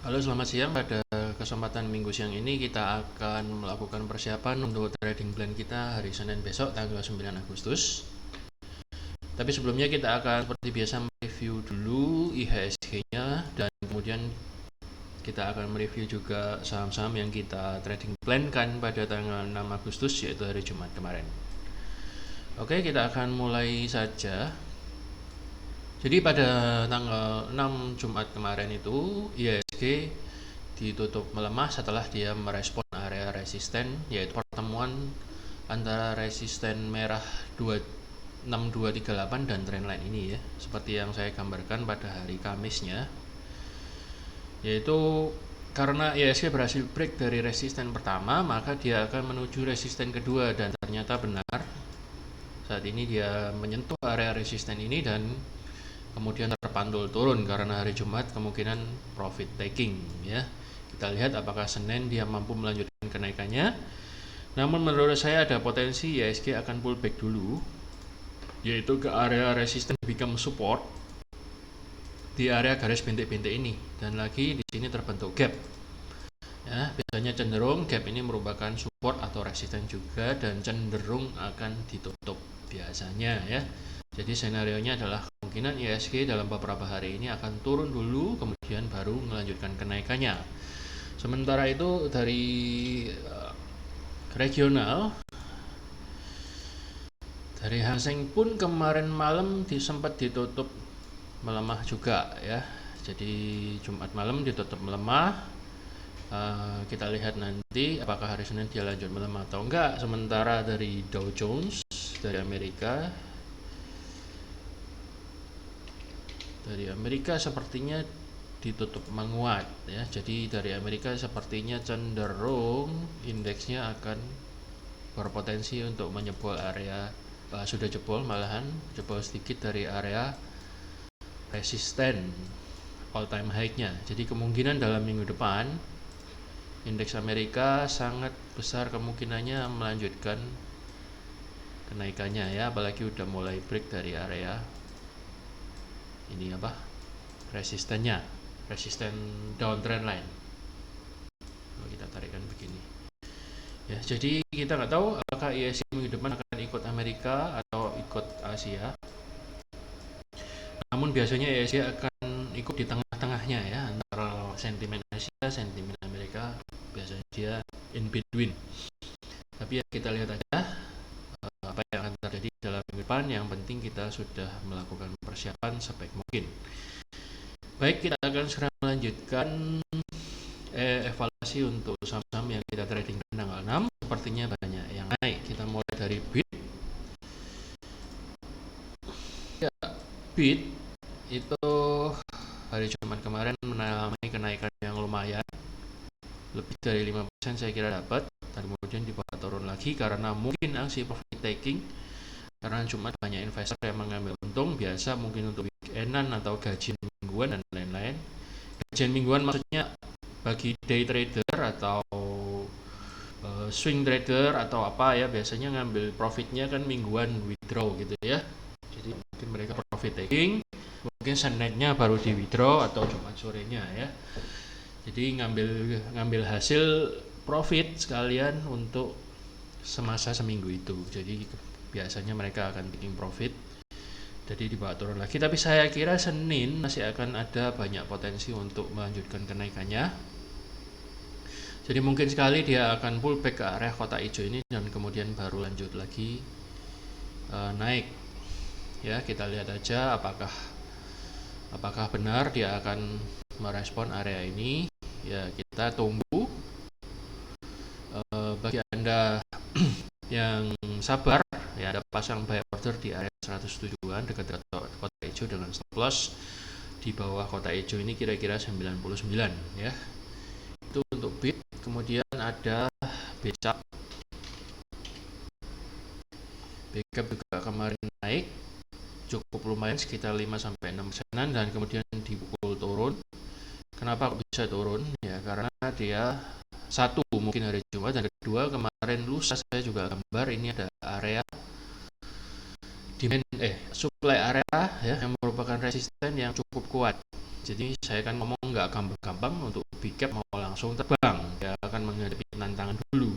Halo, selamat siang. Pada kesempatan minggu siang ini kita akan melakukan persiapan untuk trading plan kita hari Senin besok tanggal 9 Agustus. Tapi sebelumnya kita akan seperti biasa mereview dulu IHSG-nya dan kemudian kita akan mereview juga saham-saham yang kita trading plan kan pada tanggal 6 Agustus yaitu hari Jumat kemarin. Oke, kita akan mulai saja. Jadi pada tanggal 6 Jumat kemarin itu IHSG ditutup melemah setelah dia merespon area resisten yaitu pertemuan antara resisten merah 6238 dan trendline ini ya, seperti yang saya gambarkan pada hari Kamisnya, yaitu karena IHSG berhasil break dari resisten pertama maka dia akan menuju resisten kedua, dan ternyata benar saat ini dia menyentuh area resisten ini dan kemudian terpantul turun karena hari Jumat kemungkinan profit taking ya. Kita lihat apakah Senin dia mampu melanjutkan kenaikannya. Namun menurut saya ada potensi IHSG akan pullback dulu, yaitu ke area resisten become support di area garis bintik-bintik ini, dan lagi di sini terbentuk gap. Ya, biasanya cenderung gap ini merupakan support atau resisten juga dan cenderung akan ditutup biasanya ya. Jadi senarionya adalah kemungkinan IHSG dalam beberapa hari ini akan turun dulu kemudian baru melanjutkan kenaikannya. Sementara itu dari regional, dari Hang Seng pun kemarin malam sempat ditutup melemah juga ya. Jadi Jumat malam ditutup melemah. Kita lihat nanti apakah hari Senin dia lanjut melemah atau enggak. Sementara dari Dow Jones dari Amerika sepertinya ditutup menguat ya. Jadi dari Amerika sepertinya cenderung indeksnya akan berpotensi untuk menjebol area, sudah jebol, malahan jebol sedikit dari area resisten all time high-nya. Jadi kemungkinan dalam minggu depan indeks Amerika sangat besar kemungkinannya melanjutkan kenaikannya ya, apalagi udah mulai break dari area ini resistennya, resisten downtrend line. Kalau kita tarikkan begini ya, jadi kita nggak tahu apakah IHSG minggu depan akan ikut Amerika atau ikut Asia. Namun biasanya IHSG akan ikut di tengah-tengahnya ya, antara sentimen Asia, sentimen Amerika, biasanya dia in between. Tapi ya kita lihat aja apa yang akan terjadi dalam minggu depan. Yang penting kita sudah melakukan persiapan sebaik mungkin. Baik, kita akan segera melanjutkan evaluasi untuk saham-saham yang kita trading tanggal 6. Sepertinya banyak yang naik. Kita mulai dari BIT. Ya, BIT itu hari Jumat kemarin mengalami kenaikan yang lumayan, lebih dari 5% saya kira dapat, dan kemudian dibawa turun lagi karena mungkin aksi profit taking, karena Jumat banyak investor yang mengambil untung biasa, mungkin untuk weekendan atau gajian mingguan dan lain-lain. Gajian mingguan maksudnya bagi day trader atau swing trader atau apa ya, biasanya ngambil profitnya kan mingguan withdraw gitu ya. Jadi mungkin mereka profit taking, mungkin Seninnya baru di withdraw atau Jumat sorenya ya. Jadi ngambil hasil profit sekalian untuk semasa seminggu itu. Jadi biasanya mereka akan taking profit, jadi dibawa turun lagi. Tapi saya kira Senin masih akan ada banyak potensi untuk melanjutkan kenaikannya. Jadi mungkin sekali dia akan pullback ke area kotak hijau ini dan kemudian baru lanjut lagi naik. Ya, kita lihat aja apakah benar dia akan merespon area ini. Ya, kita tunggu. Bagi Anda yang sabar ya, ada pasang buy order di area 107-an dekat kotak hijau dengan stop loss di bawah kotak hijau ini kira-kira 99 ya. Itu untuk BIT. Kemudian ada BCAP. BCAP juga kemarin naik cukup lumayan sekitar 5-6%, dan kemudian dipukul turun. Kenapa kok bisa turun? Ya karena dia satu mungkin hari Jumat, dan kedua kemarin lusa saya juga gambar ini ada area demand supply area ya, yang merupakan resisten yang cukup kuat. Jadi saya kan ngomong nggak gampang-gampang untuk big cap mau langsung terbang, dia akan menghadapi tantangan dulu.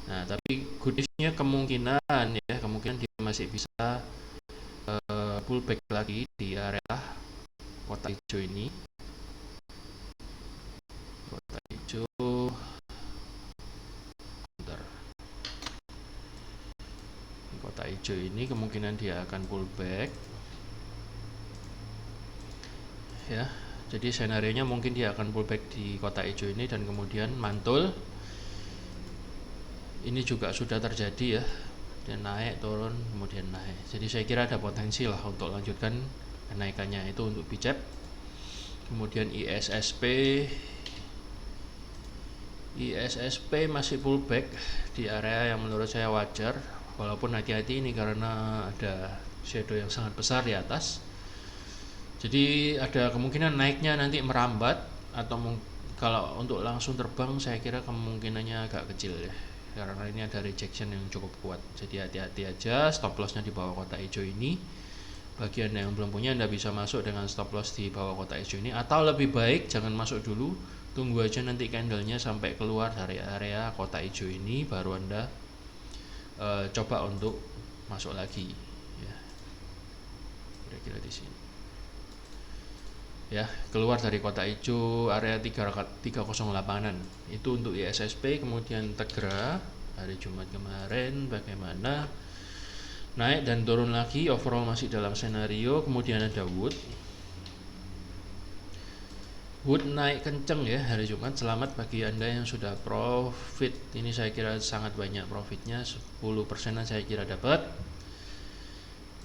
Nah, tapi good news-nya kemungkinan dia masih bisa pullback lagi di area kotak hijau ini. Kotak hijau, bentar. Kotak hijau ini kemungkinan dia akan pullback. Ya, jadi senarionya mungkin dia akan pullback di kotak hijau ini dan kemudian mantul. Ini juga sudah terjadi ya, dia naik turun kemudian naik. Jadi saya kira ada potensi lah untuk lanjutkan kenaikannya itu untuk BCAP. Kemudian ISSP masih pullback di area yang menurut saya wajar, walaupun hati-hati ini karena ada shadow yang sangat besar di atas. Jadi ada kemungkinan naiknya nanti merambat, atau kalau untuk langsung terbang saya kira kemungkinannya agak kecil ya, karena ini ada rejection yang cukup kuat. Jadi hati-hati aja, stop lossnya di bawah kotak hijau ini. Bagi Anda yang belum punya, Anda bisa masuk dengan stop loss di bawah kotak hijau ini, atau lebih baik jangan masuk dulu, tunggu aja nanti candlenya sampai keluar dari area kotak hijau ini, baru Anda coba untuk masuk lagi ya. Kira-kira di sini ya, keluar dari kotak hijau area 308-an itu untuk ISSP. Kemudian Tegra hari Jumat kemarin bagaimana, naik dan turun lagi, overall masih dalam senario. Kemudian ada Wood naik kenceng ya hari Jumat. Selamat bagi Anda yang sudah profit. Ini saya kira sangat banyak profitnya, 10%-an saya kira dapat.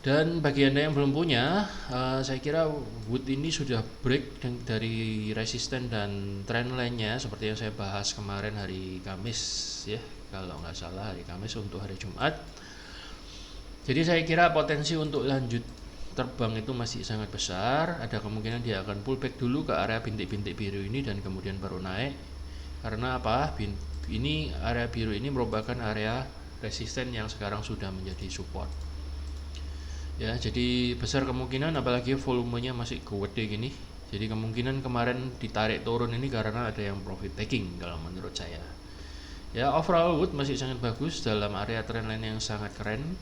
Dan bagi Anda yang belum punya, saya kira Wood ini sudah break dari resisten dan trendline-nya seperti yang saya bahas kemarin hari Kamis ya, kalau nggak salah hari Kamis untuk hari Jumat. Jadi saya kira potensi untuk lanjut terbang itu masih sangat besar. Ada kemungkinan dia akan pullback dulu ke area bintik-bintik biru ini dan kemudian baru naik. Karena apa? Ini area biru ini merupakan area resisten yang sekarang sudah menjadi support. Ya, jadi besar kemungkinan, apalagi volumenya masih gede gini. Jadi kemungkinan kemarin ditarik turun ini karena ada yang profit taking kalau menurut saya. Ya, overall Wood masih sangat bagus dalam area trendline yang sangat keren.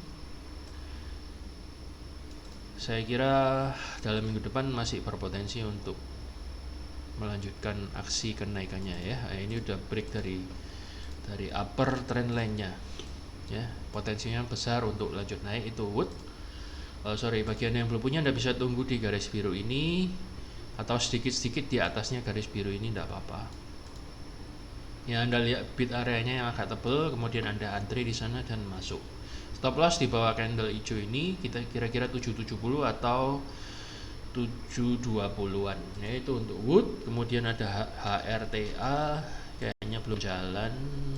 Saya kira dalam minggu depan masih berpotensi untuk melanjutkan aksi kenaikannya ya. Ini udah break dari upper trendline-nya. Ya, potensinya besar untuk lanjut naik itu Wood. Bagian yang belum punya Anda bisa tunggu di garis biru ini atau sedikit-sedikit di atasnya garis biru ini, tidak apa-apa. Ya, Anda lihat bid areanya yang agak tebal, kemudian Anda antri di sana dan masuk. Stop loss di bawah candle hijau ini kita kira-kira 770 atau 720-an. Ya, itu untuk Wood. Kemudian ada HRTA kayaknya belum jalan.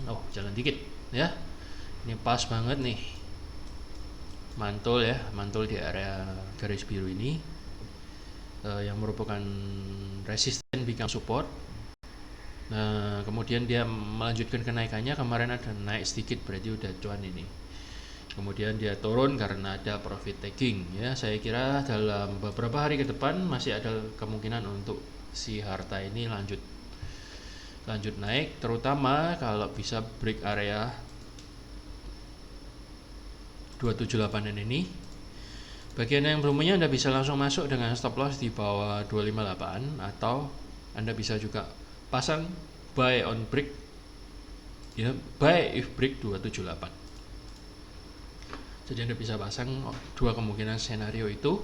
Oh, jalan dikit ya. Ini pas banget nih. Mantul di area garis biru ini yang merupakan resisten become support. Nah, kemudian dia melanjutkan kenaikannya. Kemarin ada naik sedikit, berarti udah cuan ini. Kemudian dia turun karena ada profit taking ya. Saya kira dalam beberapa hari ke depan masih ada kemungkinan untuk si harta ini lanjut naik, terutama kalau bisa break area 278 ini. Bagian yang belum punya Anda bisa langsung masuk dengan stop loss di bawah 258, atau Anda bisa juga pasang buy on break ya, buy if break 278. Jadi Anda bisa pasang dua kemungkinan skenario itu.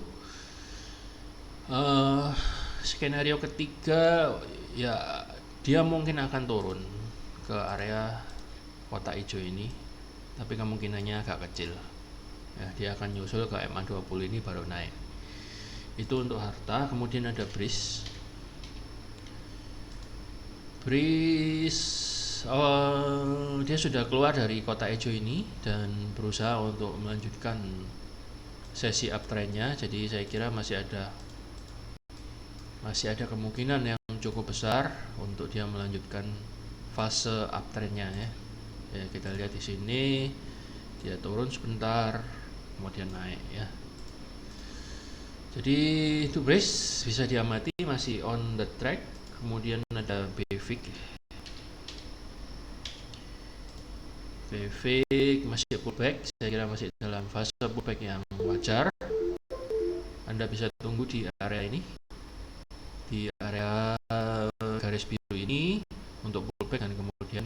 Skenario ketiga ya, dia mungkin akan turun ke area kotak hijau ini, tapi kemungkinannya agak kecil ya. Dia akan nyusul ke MA20 ini baru naik. Itu untuk harta. Kemudian ada Breeze. Dia sudah keluar dari kotak hijau ini dan berusaha untuk melanjutkan sesi uptrendnya. Jadi saya kira masih ada kemungkinan yang cukup besar untuk dia melanjutkan fase uptrendnya ya. Ya, kita lihat di sini dia turun sebentar kemudian naik ya. Jadi itu Breeze bisa diamati masih on the track. kemudian ada BVIC. BVIC masih pullback, saya kira masih dalam fase pullback yang wajar. Anda bisa tunggu di area ini, di area garis biru ini untuk pullback dan kemudian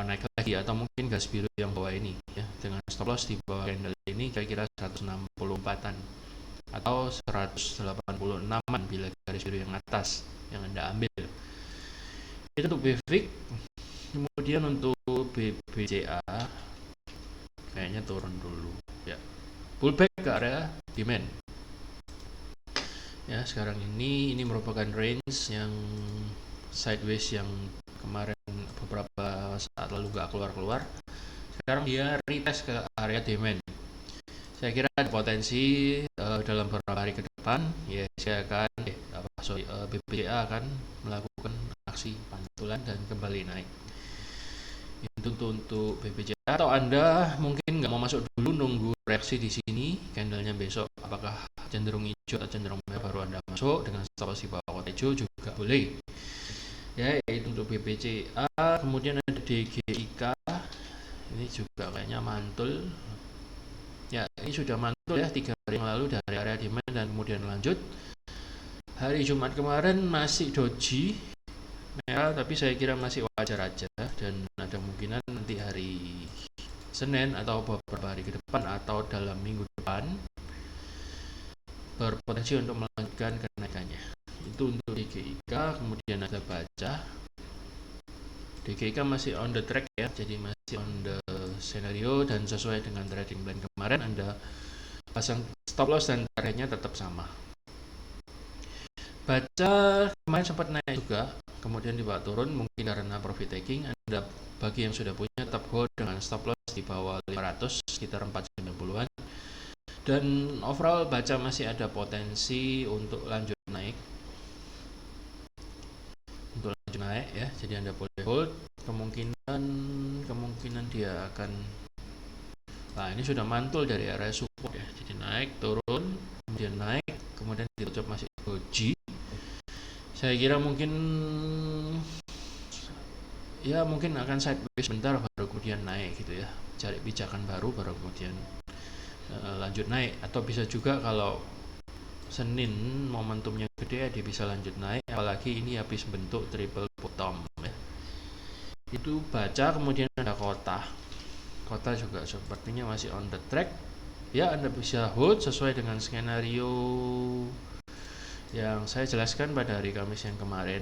naik lagi, atau mungkin garis biru yang bawah ini ya, dengan stop loss di bawah candle ini kira-kira 164-an atau 186-an bila garis biru yang atas yang Anda ambil. Itu untuk BVIC. Kemudian untuk BBCA kayaknya turun dulu ya, pullback ke area demand ya. Sekarang ini merupakan range yang sideways yang kemarin beberapa saat lalu gak keluar. Sekarang dia retest ke area demand. Saya kira ada potensi dalam beberapa hari ke depan ya, saya akan BBCA akan melakukan aksi pantulan dan kembali naik. Itu untuk BBCA. Atau Anda mungkin nggak mau masuk dulu, nunggu reaksi di sini candlenya besok apakah cenderung hijau atau cenderung merah, baru Anda masuk dengan stop loss di bawah kotak hijau juga boleh ya. Itu untuk BBCA. Kemudian ada DGIK, ini juga kayaknya mantul ya, ini sudah mantul ya 3 hari yang lalu dari area demand dan kemudian lanjut. Hari Jumat kemarin masih doji merah, tapi saya kira masih wajar aja, dan ada kemungkinan nanti hari Senin atau beberapa hari ke depan atau dalam minggu depan berpotensi untuk melanjutkan kenaikannya. Itu untuk DGIK. Kemudian ada baca, DGIK masih on the track ya, jadi masih on the scenario, dan sesuai dengan trading plan kemarin Anda pasang stop loss dan targetnya tetap sama. Baca kemarin sempat naik juga, kemudian dibawa turun mungkin karena profit taking. Anda bagi yang sudah punya tetap hold dengan stop loss di bawah 500 sekitar 490-an, dan overall baca masih ada potensi untuk lanjut naik ya, jadi Anda boleh hold. Kemungkinan dia akan, nah ini sudah mantul dari area support ya, jadi naik turun kemudian naik kemudian ditutup masih doji. Saya kira mungkin akan sideways bentar baru kemudian naik gitu ya, cari pijakan baru kemudian lanjut naik. Atau bisa juga kalau Senin momentumnya gede, dia bisa lanjut naik, apalagi ini habis bentuk triple bottom ya. Itu baca. Kemudian ada kota juga sepertinya masih on the track ya, Anda bisa hold sesuai dengan skenario yang saya jelaskan pada hari Kamis yang kemarin.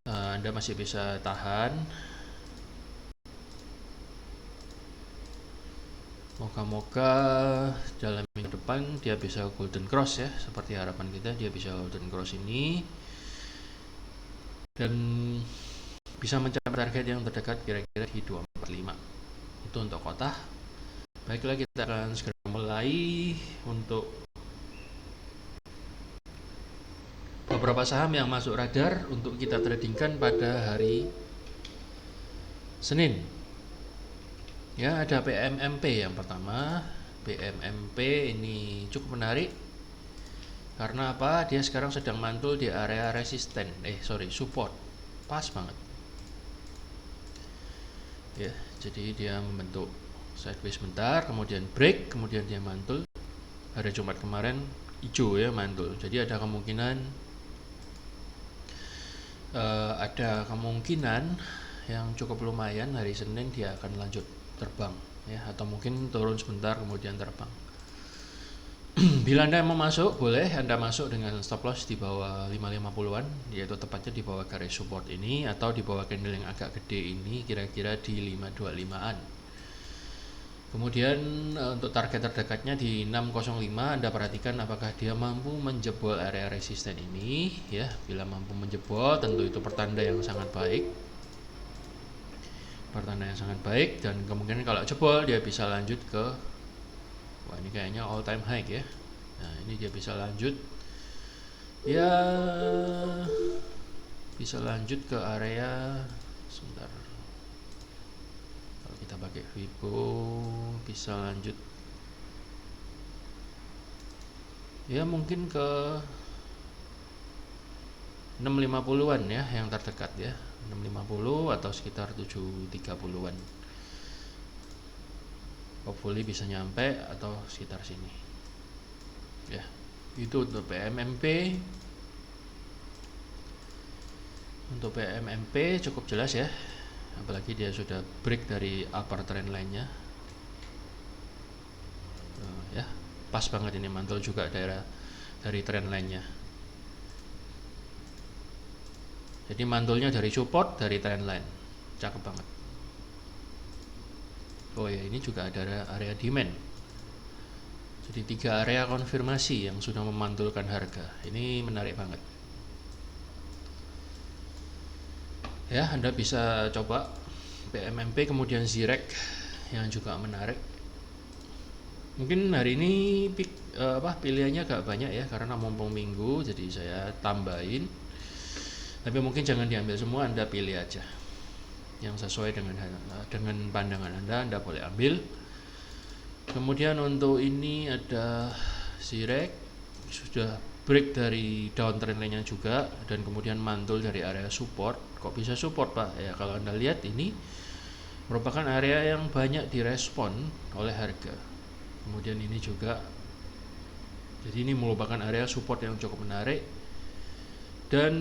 Anda masih bisa tahan. Moga-moga dalam minggu depan dia bisa golden cross ya, seperti harapan kita, dia bisa golden cross ini dan bisa mencapai target yang terdekat kira-kira di 245. Itu untuk kota. Baiklah, kita akan segera mulai untuk beberapa saham yang masuk radar untuk kita tradingkan pada hari Senin. Ya, ada PMMP yang pertama. PMMP ini cukup menarik karena apa? Dia sekarang sedang mantul di area resisten, support. Pas banget. Ya, jadi dia membentuk sideways bentar, kemudian break, kemudian dia mantul. Hari Jumat kemarin hijau ya, mantul. Jadi ada kemungkinan yang cukup lumayan hari Senin dia akan lanjut terbang ya, atau mungkin turun sebentar kemudian terbang. Bila Anda mau masuk, boleh Anda masuk dengan stop loss di bawah 550-an, yaitu tepatnya di bawah garis support ini, atau di bawah candle yang agak gede ini kira-kira di 525-an. Kemudian untuk target terdekatnya di 605, Anda perhatikan apakah dia mampu menjebol area resisten ini ya. Bila mampu menjebol, tentu itu pertanda yang sangat baik. Dan kemungkinan kalau jebol dia bisa lanjut ke, wah ini kayaknya all time high ya. Nah ini dia bisa lanjut ya, bisa lanjut ke area, sebentar, kalau kita pakai Vibo bisa lanjut ya mungkin ke 650-an ya yang terdekat ya, 650 atau sekitar 730-an, hopefully bisa nyampe atau sekitar sini ya. Itu untuk PMMP. Untuk PMMP cukup jelas ya, apalagi dia sudah break dari upper trend line-nya. Ya, pas banget ini, mantul juga daerah dari trend line-nya. Jadi mantulnya dari support, dari trend line, cakep banget. Oh ya, ini juga ada area demand. Jadi 3 area konfirmasi yang sudah memantulkan harga. Ini menarik banget. Ya, Anda bisa coba PMMP kemudian Zirek yang juga menarik. Mungkin hari ini pilihannya agak banyak ya, karena mumpung minggu, jadi saya tambahin. Tapi mungkin jangan diambil semua, Anda pilih aja yang sesuai dengan pandangan Anda boleh ambil. Kemudian untuk ini ada Zirek, sudah break dari downtrend line-nya juga, dan kemudian mantul dari area support. Kok bisa support Pak? Ya kalau Anda lihat, ini merupakan area yang banyak direspon oleh harga. Kemudian ini juga, jadi ini merupakan area support yang cukup menarik, dan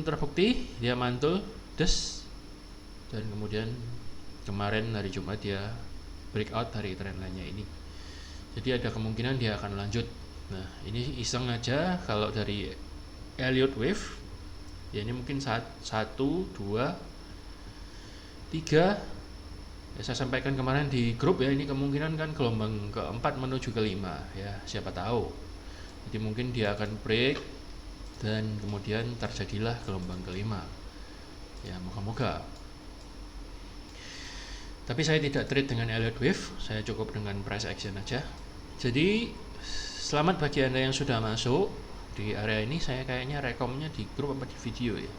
terbukti dia mantul des, dan kemudian kemarin hari Jumat dia breakout dari trend line-nya ini. Jadi ada kemungkinan dia akan lanjut. Nah, ini iseng aja kalau dari Elliott Wave. Ya ini mungkin 1, 2, 3. Ya, saya sampaikan kemarin di grup ya, ini kemungkinan kan gelombang keempat menuju kelima ya, siapa tahu. Jadi mungkin dia akan break dan kemudian terjadilah gelombang kelima. Ya, moga-moga. Tapi saya tidak trade dengan Elliott Wave, saya cukup dengan price action aja. Jadi selamat bagi Anda yang sudah masuk di area ini. Saya kayaknya rekomnya di grup apa di video ya?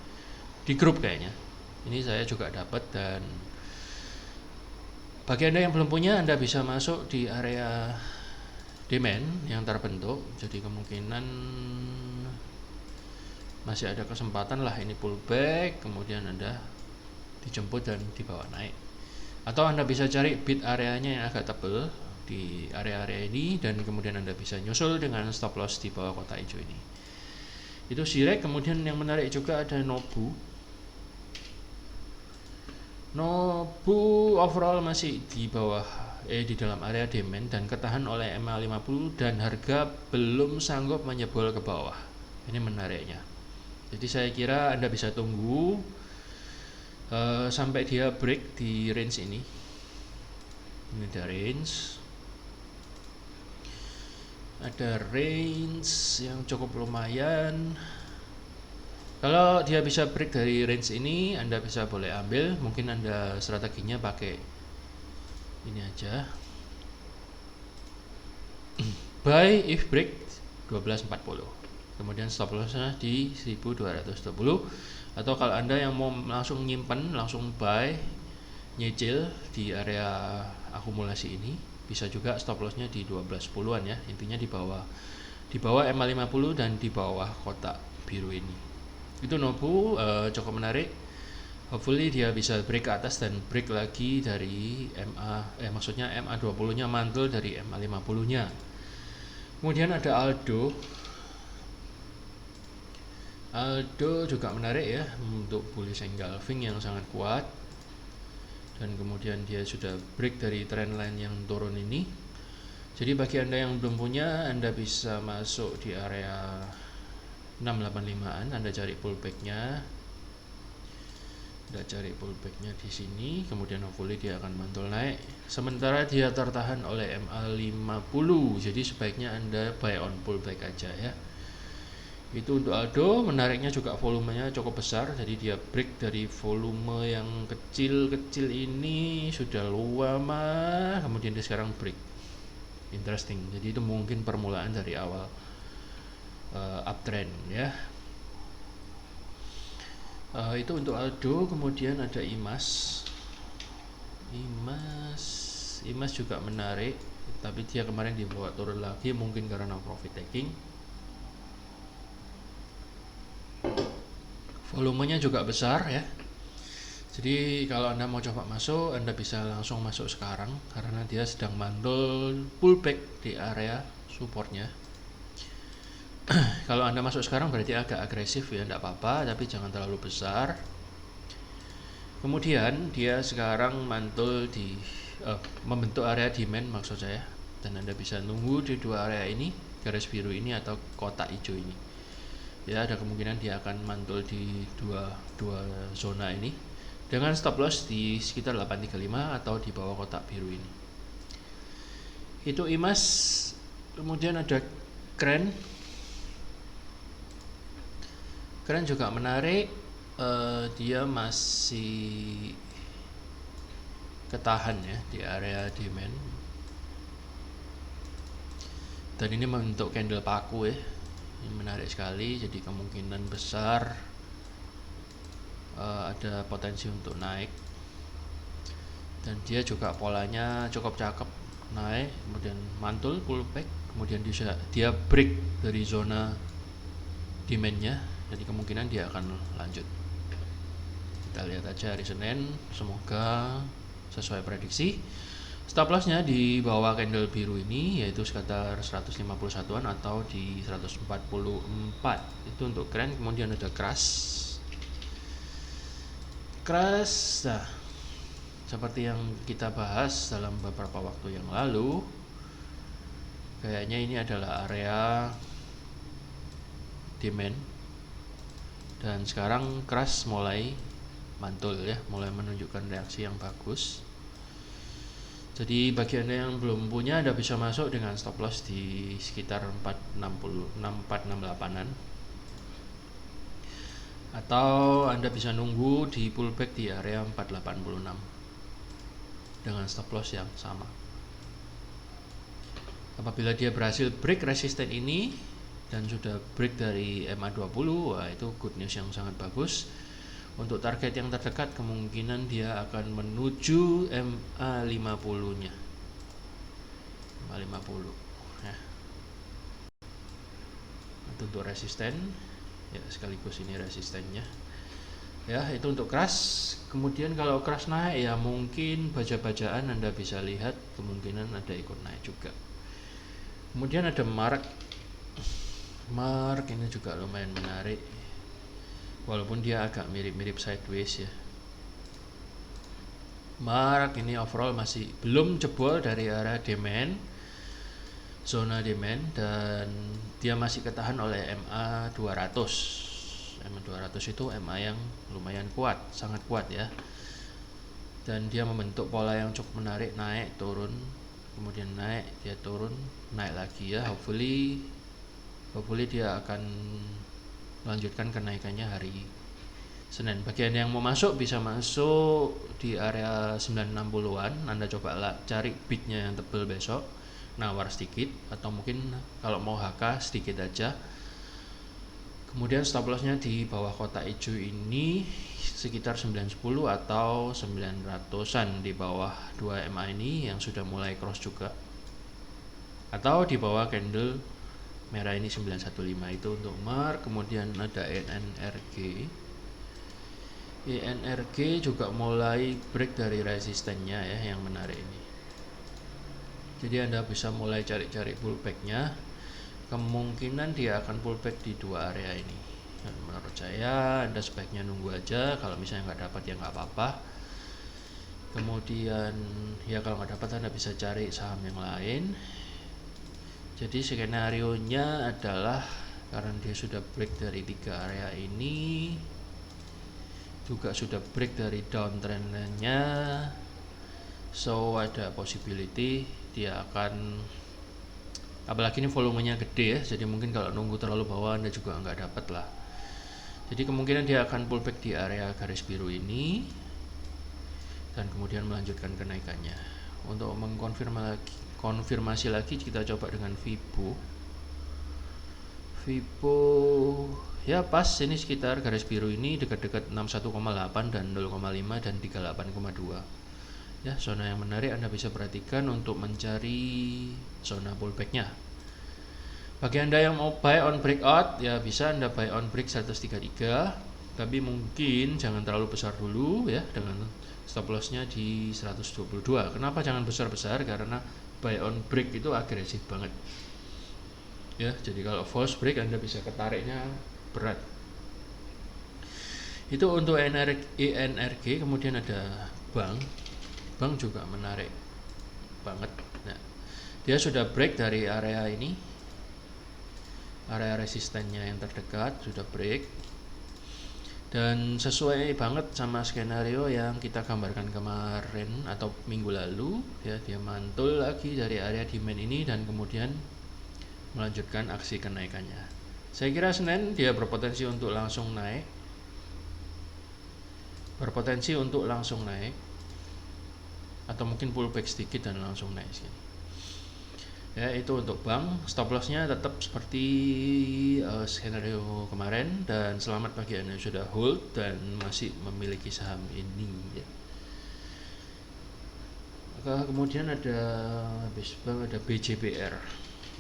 Di grup kayaknya. Ini saya juga dapat, dan bagi Anda yang belum punya, Anda bisa masuk di area demand yang terbentuk. Jadi kemungkinan masih ada kesempatan lah ini pullback, kemudian Anda dijemput dan dibawa naik. Atau Anda bisa cari bid areanya yang agak tebal di area-area ini, dan kemudian Anda bisa nyusul dengan stop loss di bawah kotak hijau ini. Itu Zirek. Kemudian yang menarik juga ada Nobu. Nobu overall masih di bawah di dalam area demand dan ketahan oleh MA50, dan harga belum sanggup menyebol ke bawah. Ini menariknya. Jadi saya kira Anda bisa tunggu sampai dia break di range ini. Ini ada range. Ada range yang cukup lumayan. Kalau dia bisa break dari range ini, Anda bisa boleh ambil. Mungkin Anda strateginya pakai ini aja. Buy if break 12.40. Kemudian stop lossnya di 1220. Atau kalau Anda yang mau langsung nyimpen, langsung buy, nyicil di area akumulasi ini, bisa juga stop lossnya di 12.10-an ya. Intinya di bawah MA50 dan di bawah kotak biru ini. Itu Nobu cukup menarik. Hopefully dia bisa break ke atas dan break lagi dari maksudnya MA20 nya mantul dari MA50 nya. Kemudian ada Aldo juga menarik ya, untuk bullish engulfing yang sangat kuat, dan kemudian dia sudah break dari trend line yang turun ini. Jadi bagi Anda yang belum punya, Anda bisa masuk di area 685-an, Anda cari pullback-nya. Anda cari pullback-nya di sini, kemudian hopefully dia akan mantul naik. Sementara dia tertahan oleh MA50, jadi sebaiknya Anda buy on pullback aja ya. Itu untuk Aldo. Menariknya juga volumenya cukup besar, jadi dia break dari volume yang kecil-kecil ini sudah lama, kemudian dia sekarang break. Interesting. Jadi itu mungkin permulaan dari awal uptrend ya. Itu untuk Aldo. Kemudian ada Imas juga menarik, tapi dia kemarin dibawa turun lagi, mungkin karena profit taking. volumenya juga besar ya. Jadi kalau Anda mau coba masuk, Anda bisa langsung masuk sekarang karena dia sedang mantul pullback di area supportnya. Kalau Anda masuk sekarang berarti agak agresif ya, tidak apa-apa, tapi jangan terlalu besar. Kemudian dia sekarang mantul di membentuk area demand maksud saya, dan Anda bisa nunggu di dua area ini, garis biru ini atau kotak hijau ini. Ya, ada kemungkinan dia akan mantul di dua zona ini dengan stop loss di sekitar 835 atau di bawah kotak biru ini. Itu IMAS. Kemudian ada Kren. Kren juga menarik. Dia masih ketahan ya di area demand, dan ini membentuk candle paku ya. Ini menarik sekali, jadi kemungkinan besar ada potensi untuk naik, dan dia juga polanya cukup cakep, naik kemudian mantul pullback, kemudian dia break dari zona demandnya, jadi kemungkinan dia akan lanjut. Kita lihat aja hari Senin, semoga sesuai prediksi. Stop lossnya di bawah candle biru ini yaitu sekitar 151-an atau di 144. Itu untuk Kren. Kemudian ada Crash. Nah, seperti yang kita bahas dalam beberapa waktu yang lalu, kayaknya ini adalah area demand, dan sekarang Crash mulai mantul ya, mulai menunjukkan reaksi yang bagus. Jadi bagi Anda yang belum punya, Anda bisa masuk dengan stop loss di sekitar 468-an, atau Anda bisa nunggu di pullback di area 486 dengan stop loss yang sama. Apabila dia berhasil break resisten ini dan sudah break dari MA20, wah itu good news yang sangat bagus. Untuk target yang terdekat kemungkinan dia akan menuju MA50 nya, MA50 ya. Itu untuk resisten ya, sekaligus ini resistennya ya. Itu untuk Crash. Kemudian kalau Crash naik ya mungkin baca-bacaan Anda bisa lihat kemungkinan ada ikut naik juga. Kemudian ada Mark ini juga lumayan menarik, walaupun dia agak mirip-mirip sideways ya. Mark ini overall masih belum jebol dari area demand, zona demand, dan dia masih ketahan oleh MA200. MA200 itu MA yang lumayan kuat, sangat kuat ya. Dan dia membentuk pola yang cukup menarik, naik turun, kemudian naik, dia turun, naik lagi ya. Hopefully dia akan melanjutkan kenaikannya hari Senin. Bagi Anda yang mau masuk, bisa masuk di area 960-an. Anda coba cari bidnya yang tebal besok, nawar sedikit, atau mungkin kalau mau HK sedikit aja. Kemudian stop lossnya di bawah kotak hijau ini sekitar 910 atau 900-an, di bawah 2 MA ini yang sudah mulai cross juga, atau di bawah candle merah ini 915. Itu untuk Mark. Kemudian ada ENRG juga mulai break dari resistennya ya, yang menarik ini. Jadi Anda bisa mulai cari-cari pullbacknya. Kemungkinan dia akan pullback di dua area ini. Dan menurut saya Anda sebaiknya nunggu aja. Kalau misalnya nggak dapat ya nggak apa-apa. Kemudian ya kalau nggak dapat Anda bisa cari saham yang lain. Jadi skenario nya adalah karena dia sudah break dari tiga area ini, juga sudah break dari downtrend-nya, so ada possibility dia akan, apalagi ini volumenya gede ya, jadi mungkin kalau nunggu terlalu bawah Anda juga nggak dapat lah. Jadi kemungkinan dia akan pullback di area garis biru ini dan kemudian melanjutkan kenaikannya. Untuk konfirmasi lagi kita coba dengan Vibo ya, pas ini sekitar garis biru ini dekat-dekat 61,8 dan 0,5 dan 38,2 ya. Zona yang menarik Anda bisa perhatikan untuk mencari zona pullbacknya. Bagi Anda yang mau buy on breakout ya bisa Anda buy on break 133 tapi mungkin jangan terlalu besar dulu ya, dengan stop lossnya di 122. Kenapa jangan besar-besar? Karena buy on break itu agresif banget ya, jadi kalau false break Anda bisa ketariknya berat. Itu untuk INRG. Kemudian ada bank juga menarik banget. Nah, dia sudah break dari area ini, area resistennya yang terdekat sudah break, dan sesuai banget sama skenario yang kita gambarkan kemarin atau minggu lalu ya. Dia mantul lagi dari area demand ini dan kemudian melanjutkan aksi kenaikannya. Saya kira Senin dia berpotensi untuk langsung naik, atau mungkin pullback sedikit dan langsung naik sini. Ya, itu untuk bank. Stop lossnya tetap seperti skenario kemarin, dan selamat bagi Anda yang sudah hold dan masih memiliki saham ini ya. Kemudian ada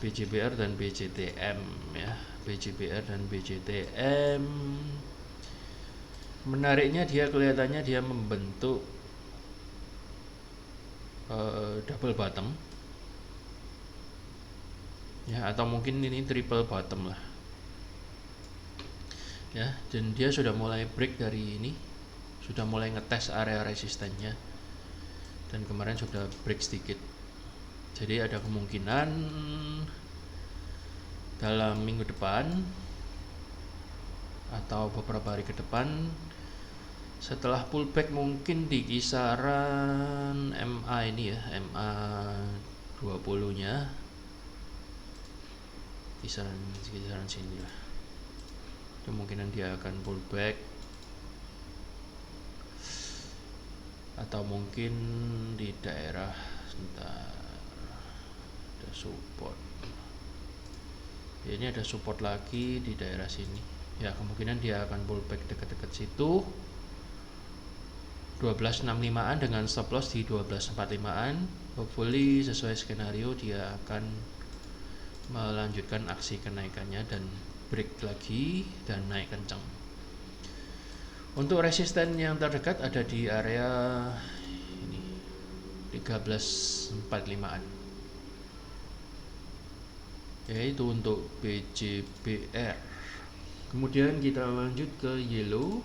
BJBR dan BJTM ya. BJBR dan BJTM menariknya, dia kelihatannya dia membentuk double bottom ya, atau mungkin ini triple bottom lah ya. Dan dia sudah mulai break dari ini, sudah mulai ngetes area resistennya, dan kemarin sudah break sedikit. Jadi ada kemungkinan dalam minggu depan atau beberapa hari ke depan, setelah pullback mungkin di kisaran MA ini ya, MA 20 nya kisaran sini lah, kemungkinan dia akan pullback, atau mungkin di daerah, sebentar, ada support ya, ini ada support lagi di daerah sini ya, kemungkinan dia akan pullback dekat-dekat situ 1265-an dengan stop loss di 1245-an. Hopefully sesuai skenario dia akan melanjutkan aksi kenaikannya dan break lagi dan naik kencang. Untuk resisten yang terdekat ada di area ini 1345-an. Yaitu untuk BJBR. Kemudian kita lanjut ke Yellow.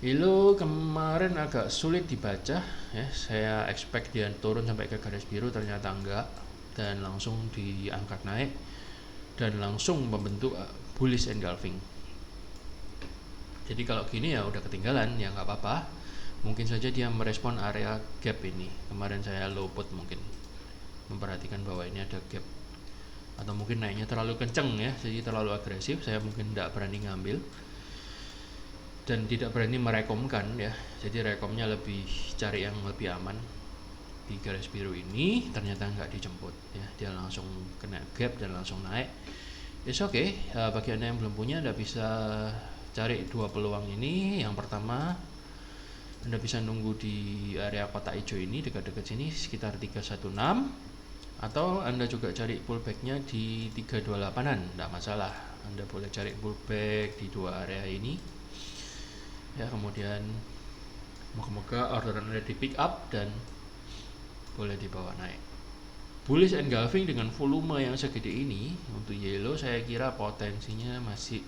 Yellow kemarin agak sulit dibaca ya. Saya expect dia turun sampai ke garis biru, ternyata enggak, dan langsung diangkat naik dan langsung membentuk bullish engulfing. Jadi kalau gini ya udah ketinggalan ya, nggak apa-apa. Mungkin saja dia merespon area gap ini. Kemarin saya low put, mungkin memperhatikan bahwa ini ada gap, atau mungkin naiknya terlalu kenceng ya, jadi terlalu agresif. Saya mungkin tidak berani ngambil dan tidak berani merekomkan ya. Jadi rekomnya lebih cari yang lebih aman di garis biru ini. Ternyata nggak dijemput ya, dia langsung kena gap dan langsung naik. It's okay. Bagi Anda yang belum punya, Anda bisa cari dua peluang ini. Yang pertama, Anda bisa nunggu di area kotak hijau ini, dekat-dekat sini sekitar 316, atau Anda juga cari pullbacknya di 328-an, tidak masalah. Anda boleh cari pullback di dua area ini ya. Kemudian moga-moga orderan Anda di pick up dan boleh dibawa naik. Bullish engulfing dengan volume yang segede ini untuk Yellow, saya kira potensinya masih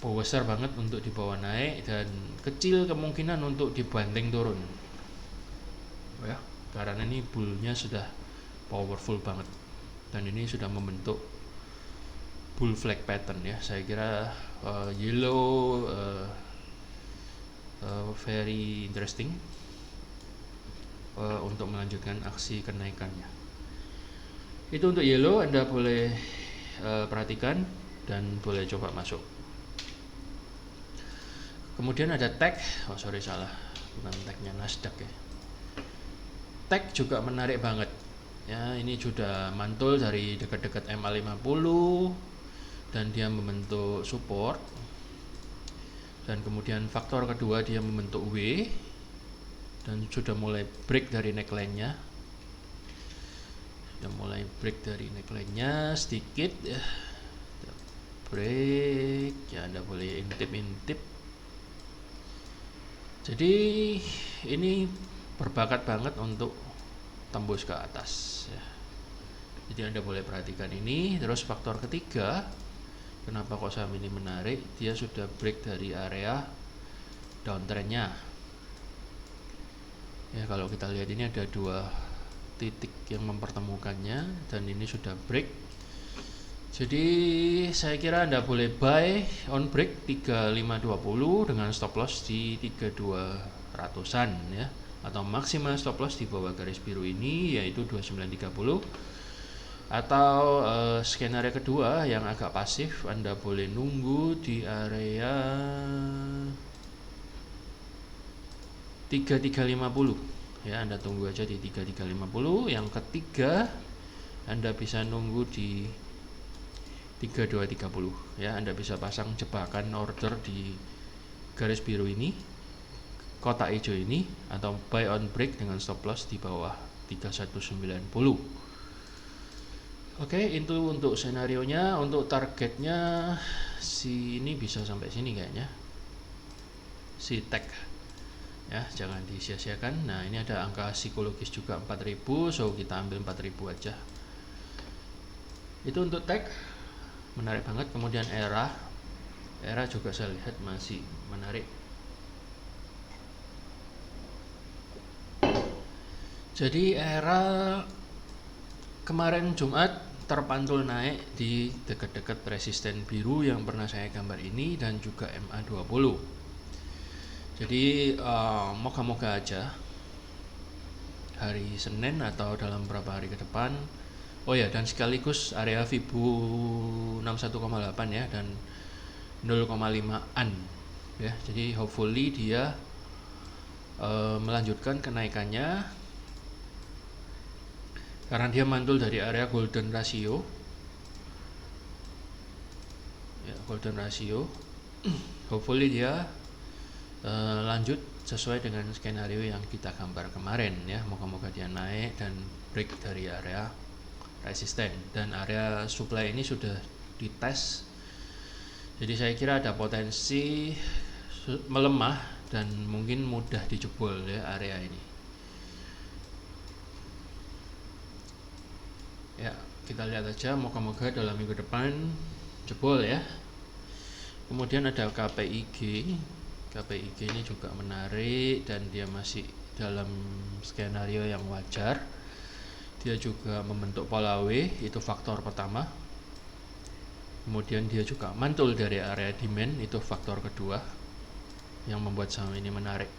besar banget untuk dibawa naik, dan kecil kemungkinan untuk dibanting turun ya, karena ini bullnya sudah powerful banget dan ini sudah membentuk bull flag pattern ya. Saya kira Yellow very interesting untuk melanjutkan aksi kenaikannya. Itu untuk Yellow, Anda boleh perhatikan dan boleh coba masuk. Kemudian ada tag, salah, bukan tagnya Nasdaq ya. Tag juga menarik banget ya, ini sudah mantul dari dekat-dekat MA50 dan dia membentuk support, dan kemudian faktor kedua dia membentuk W dan sudah mulai break dari neckline-nya. Sedikit ya, break ya, mulai intip-intip. Jadi ini berbakat banget untuk tembus ke atas ya. Jadi Anda boleh perhatikan ini. Terus faktor ketiga, kenapa kok saham ini menarik, dia sudah break dari area downtrendnya ya. Kalau kita lihat ini ada dua titik yang mempertemukannya dan ini sudah break. Jadi saya kira Anda boleh buy on break 3520 dengan stop loss di 3200-an ya, atau maksimal stop loss di bawah garis biru ini yaitu 2930. Atau skenario kedua yang agak pasif, Anda boleh nunggu di area 3350 ya. Anda tunggu aja di 3350. Yang ketiga, Anda bisa nunggu di 3230 ya. Anda bisa pasang jebakan order di garis biru ini, kotak hijau ini, atau buy on break dengan stop loss di bawah 3190. Oke, itu untuk senarionya. Untuk targetnya si ini bisa sampai sini kayaknya, si tag ya, jangan disia-siakan. Nah, ini ada angka psikologis juga 4000, so kita ambil 4000 aja. Itu untuk tag, menarik banget. Kemudian era juga saya lihat masih menarik. Jadi era kemarin Jumat terpantul naik di dekat-dekat resisten biru yang pernah saya gambar ini dan juga MA20. Jadi moga-moga aja hari Senin atau dalam beberapa hari ke depan. Oh ya, dan sekaligus area Fibo 61,8 ya dan 0,5an ya. Jadi hopefully dia melanjutkan kenaikannya karena dia mantul dari area golden ratio ya, golden ratio. Hopefully dia lanjut sesuai dengan skenario yang kita gambar kemarin ya. Moga-moga dia naik dan break dari area resisten, dan area supply ini sudah dites. Jadi saya kira ada potensi melemah dan mungkin mudah dijebol ya area ini. Ya, kita lihat aja, moga-moga dalam minggu depan jebol ya. Kemudian ada KPIG. KPIG ini juga menarik dan dia masih dalam skenario yang wajar. Dia juga membentuk pola W, itu faktor pertama. Kemudian dia juga mantul dari area demand, itu faktor kedua yang membuat saham ini menarik.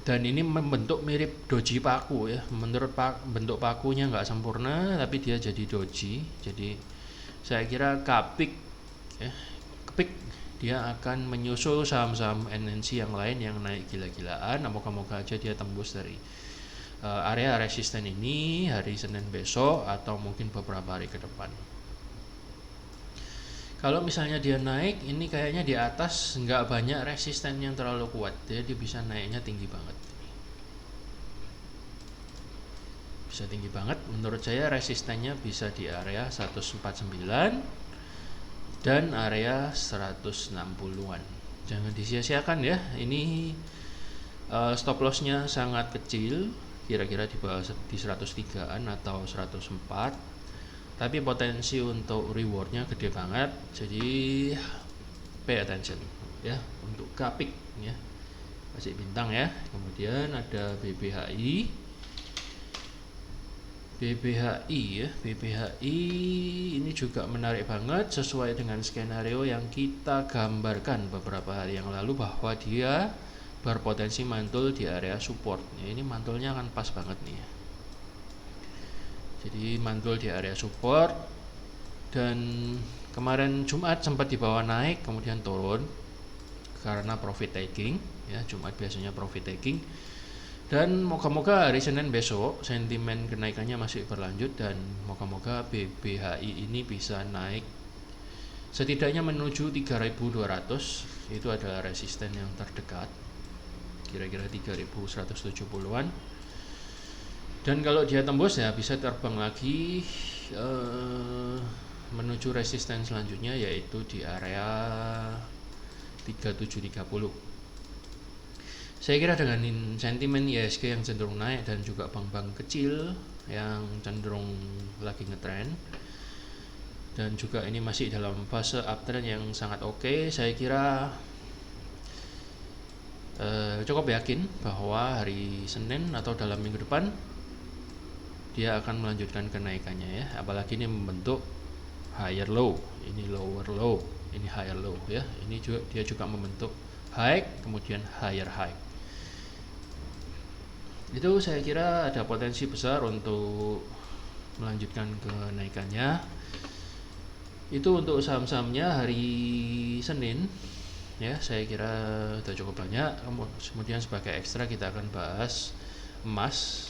Dan ini membentuk mirip doji paku ya. Menurut bentuk pakunya nggak sempurna, tapi dia jadi doji. Jadi saya kira kepik dia akan menyusul saham-saham NNC yang lain yang naik gila-gilaan. Moga-moga aja dia tembus dari area resisten ini hari Senin besok atau mungkin beberapa hari ke depan. Kalau misalnya dia naik, ini kayaknya di atas nggak banyak resisten yang terlalu kuat, jadi bisa naiknya tinggi banget. Bisa tinggi banget. Menurut saya resistennya bisa di area 149 dan area 160-an. Jangan disia-siakan ya. Ini stop lossnya sangat kecil, kira-kira di bawah di 103-an atau 104, tapi potensi untuk rewardnya gede banget. Jadi pay attention ya untuk kapik ya, kasih bintang ya. Kemudian ada BBHI ya. BBHI ini juga menarik banget, sesuai dengan skenario yang kita gambarkan beberapa hari yang lalu bahwa dia berpotensi mantul di area support ya. Ini mantulnya kan pas banget nih ya. Jadi mantul di area support, dan kemarin Jumat sempat di bawah naik kemudian turun karena profit taking ya. Jumat biasanya profit taking, dan moga-moga hari Senin besok sentimen kenaikannya masih berlanjut, dan moga-moga BBHI ini bisa naik setidaknya menuju 3.200. Itu adalah resisten yang terdekat, kira-kira 3.170-an. Dan kalau dia tembus ya bisa terbang lagi menuju resisten selanjutnya, yaitu di area 3730. Saya kira dengan sentimen IHSG yang cenderung naik dan juga bank-bank kecil yang cenderung lagi ngetrend, dan juga ini masih dalam fase uptrend yang sangat oke, saya kira cukup yakin bahwa hari Senin atau dalam minggu depan dia akan melanjutkan kenaikannya ya, apalagi ini membentuk higher low, ini lower low, ini higher low ya, ini juga dia juga membentuk high kemudian higher high. Itu saya kira ada potensi besar untuk melanjutkan kenaikannya. Itu untuk saham-sahamnya hari Senin ya, saya kira sudah cukup banyak. Kemudian sebagai ekstra kita akan bahas emas.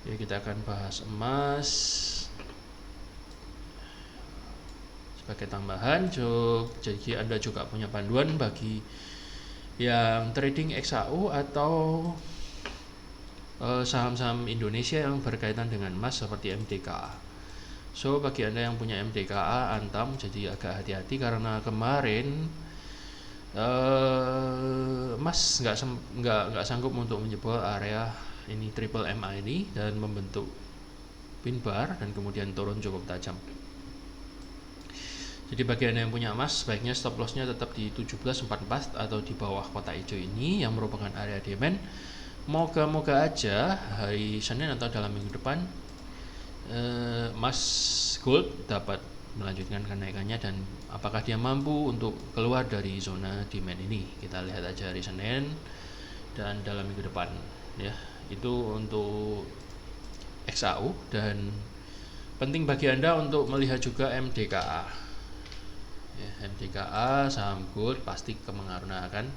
Ya, kita akan bahas emas sebagai tambahan. Jadi Anda juga punya panduan bagi yang trading XAU atau saham-saham Indonesia yang berkaitan dengan emas seperti MDKA. So bagi Anda yang punya MDKA, Antam, jadi agak hati-hati karena kemarin emas nggak sanggup untuk menjebol area ini triple MA ini dan membentuk pin bar dan kemudian turun cukup tajam. Jadi bagi Anda yang punya emas, sebaiknya stop lossnya tetap di 1744 atau di bawah kotak hijau ini yang merupakan area demand. Moga-moga aja hari Senin atau dalam minggu depan emas gold dapat melanjutkan kenaikannya, dan apakah dia mampu untuk keluar dari zona demand ini, kita lihat aja hari Senin dan dalam minggu depan ya. Itu untuk XAU, dan penting bagi Anda untuk melihat juga MDKA ya, MDKA saham gold pasti kemengaruhan.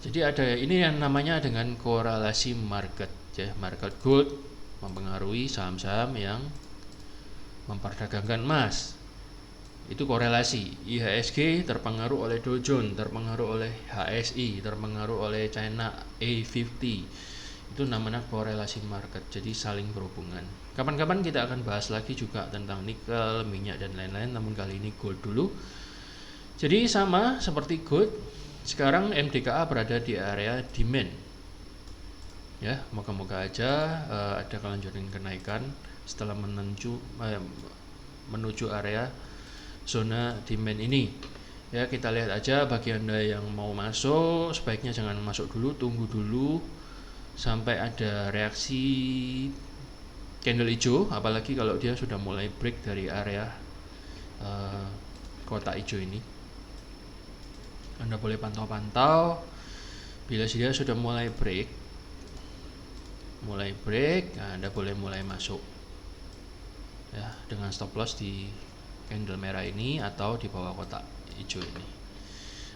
Jadi ada ini yang namanya dengan korelasi market ya, market gold mempengaruhi saham-saham yang memperdagangkan emas. Itu korelasi. IHSG terpengaruh oleh Dow Jones, terpengaruh oleh HSI, terpengaruh oleh China A50. Itu namanya korelasi market, jadi saling berhubungan. Kapan-kapan kita akan bahas lagi juga tentang nikel, minyak dan lain-lain, namun kali ini gold dulu. Jadi sama seperti gold, sekarang MDKA berada di area demand ya, moga-moga aja ada kelanjutan kenaikan setelah menuju area zona demand ini ya. Kita lihat aja, bagi Anda yang mau masuk sebaiknya jangan masuk dulu, tunggu dulu sampai ada reaksi candle hijau, apalagi kalau dia sudah mulai break dari area kotak hijau ini. Anda boleh pantau-pantau, bila dia sudah mulai break, nah Anda boleh mulai masuk ya, dengan stop loss di candle merah ini atau di bawah kotak hijau ini.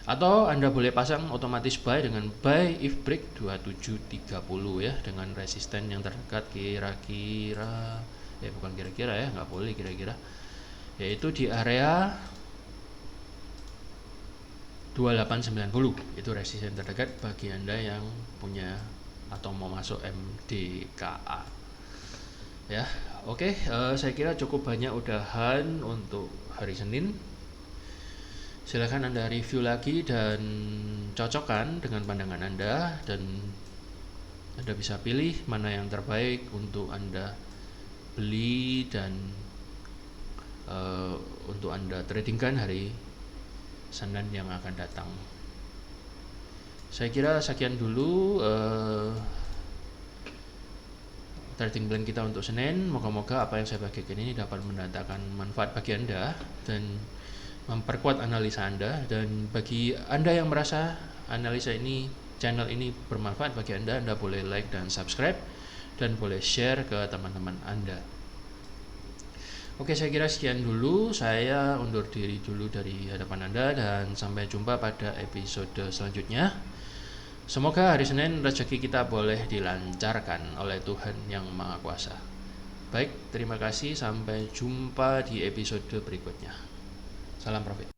Atau Anda boleh pasang otomatis buy dengan buy if break 2730 ya, dengan resisten yang terdekat kira-kira ya, bukan kira-kira ya, nggak boleh kira-kira, yaitu di area 2890. Itu resisten terdekat bagi Anda yang punya atau mau masuk MDKA ya. Oke, saya kira cukup banyak udahan untuk hari Senin. Silakan Anda review lagi dan cocokkan dengan pandangan Anda, dan Anda bisa pilih mana yang terbaik untuk Anda beli dan untuk Anda tradingkan hari Senin yang akan datang. Saya kira sekian dulu trading plan kita untuk Senin. Moga-moga apa yang saya bagikan ini dapat mendatangkan manfaat bagi Anda dan memperkuat analisa Anda. Dan bagi Anda yang merasa analisa ini, channel ini bermanfaat bagi Anda, Anda boleh like dan subscribe dan boleh share ke teman-teman Anda. Oke, saya kira sekian dulu. Saya undur diri dulu dari hadapan Anda dan sampai jumpa pada episode selanjutnya. Semoga hari Senin rezeki kita boleh dilancarkan oleh Tuhan Yang Maha Kuasa. Baik, terima kasih. Sampai jumpa di episode berikutnya. Salam profit.